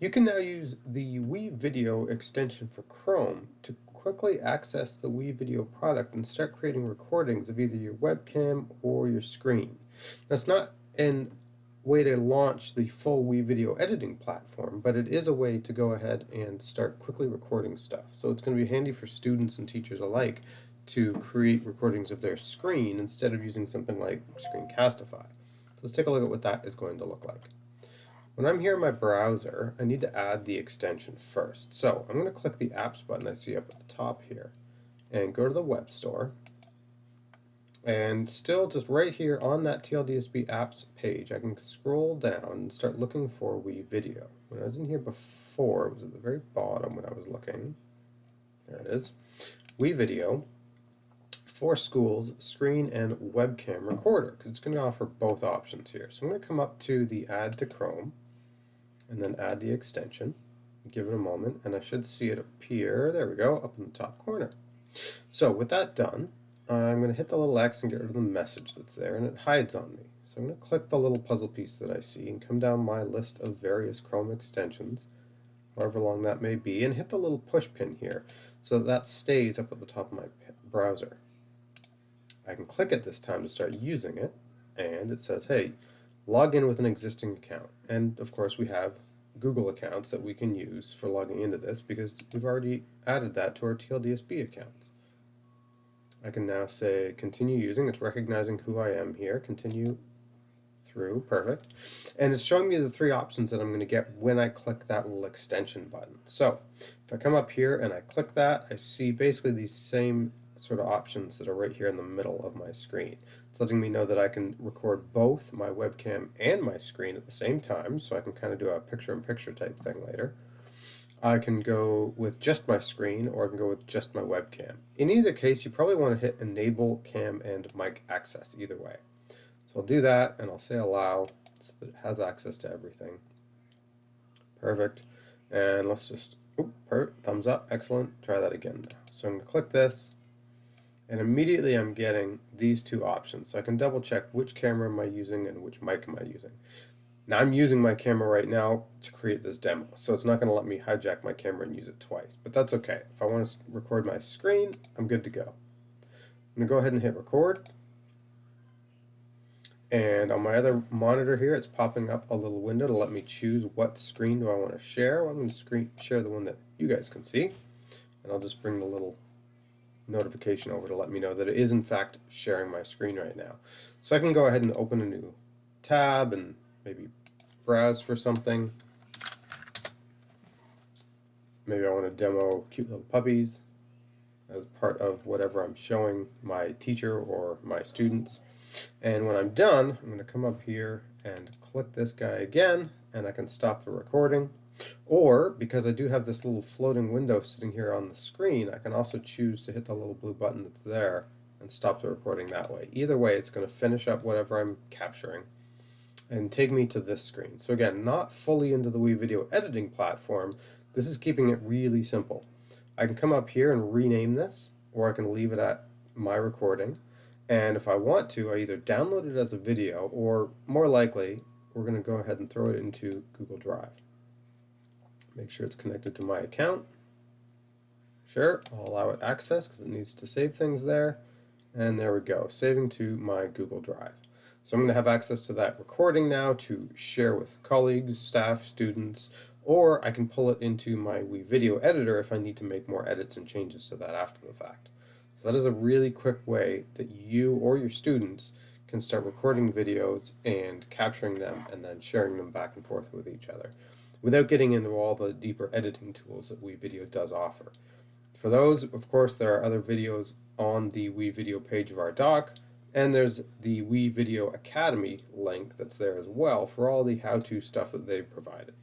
You can now use the WeVideo extension for Chrome to quickly access the WeVideo product and start creating recordings of either your webcam or your screen. That's not a way to launch the full WeVideo editing platform, but it is a way to go ahead and start quickly recording stuff. So it's going to be handy for students and teachers alike to create recordings of their screen instead of using something like Screencastify. Let's take a look at what that is going to look like. When I'm here in my browser, I need to add the extension first. So I'm going to click the apps button I see up at the top here and go to the web store. And still just right here on that TLDSB apps page, I can scroll down and start looking for WeVideo. When I was in here before, it was at the very bottom when I was looking. There it is. WeVideo for schools screen and webcam recorder, because it's going to offer both options here. So I'm going to come up to the add to Chrome and then add the extension. Give it a moment and I should see it appear, there we go, up in the top corner. So with that done, I'm going to hit the little X and get rid of the message that's there, and it hides on me. So I'm going to click the little puzzle piece that I see and come down my list of various Chrome extensions, however long that may be, and hit the little push pin here so that stays up at the top of my browser. I can click it this time to start using it, and it says, hey, log in with an existing account. And of course we have Google accounts that we can use for logging into this because we've already added that to our TLDSB accounts. I can now say continue using. It's recognizing who I am here. Continue through. Perfect. And it's showing me the three options that I'm going to get when I click that little extension button. So if I come up here and I click that, I see basically these same sort of options that are right here in the middle of my screen. It's letting me know that I can record both my webcam and my screen at the same time, so I can kind of do a picture-in-picture type thing later. I can go with just my screen, or I can go with just my webcam. In either case, you probably want to hit enable cam and mic access either way. So I'll do that and I'll say allow so that it has access to everything. Perfect. And let's just, thumbs up, excellent. Try that again now. So I'm going to click this and immediately I'm getting these two options. So I can double check which camera am I using and which mic am I using. Now I'm using my camera right now to create this demo, so it's not going to let me hijack my camera and use it twice, but that's okay. If I want to record my screen, I'm good to go. I'm going to go ahead and hit record. And on my other monitor here, it's popping up a little window to let me choose what screen do I want to share. Well, I'm going to share the one that you guys can see, and I'll just bring the little notification over to let me know that it is in fact sharing my screen right now. So I can go ahead and open a new tab and maybe browse for something. Maybe I want to demo cute little puppies as part of whatever I'm showing my teacher or my students. And when I'm done, I'm going to come up here and click this guy again, and I can stop the recording. Or, because I do have this little floating window sitting here on the screen, I can also choose to hit the little blue button that's there and stop the recording that way. Either way, it's going to finish up whatever I'm capturing and take me to this screen. So again, not fully into the WeVideo editing platform. This is keeping it really simple. I can come up here and rename this, or I can leave it at my recording. And if I want to, I either download it as a video, or more likely, we're going to go ahead and throw it into Google Drive. Make sure it's connected to my account. Sure, I'll allow it access because it needs to save things there. And there we go, saving to my Google Drive. So I'm going to have access to that recording now to share with colleagues, staff, students, or I can pull it into my WeVideo editor if I need to make more edits and changes to that after the fact. So that is a really quick way that you or your students can start recording videos and capturing them and then sharing them back and forth with each other without getting into all the deeper editing tools that WeVideo does offer. For those, of course, there are other videos on the WeVideo page of our doc, and there's the WeVideo Academy link that's there as well for all the how-to stuff that they've provided.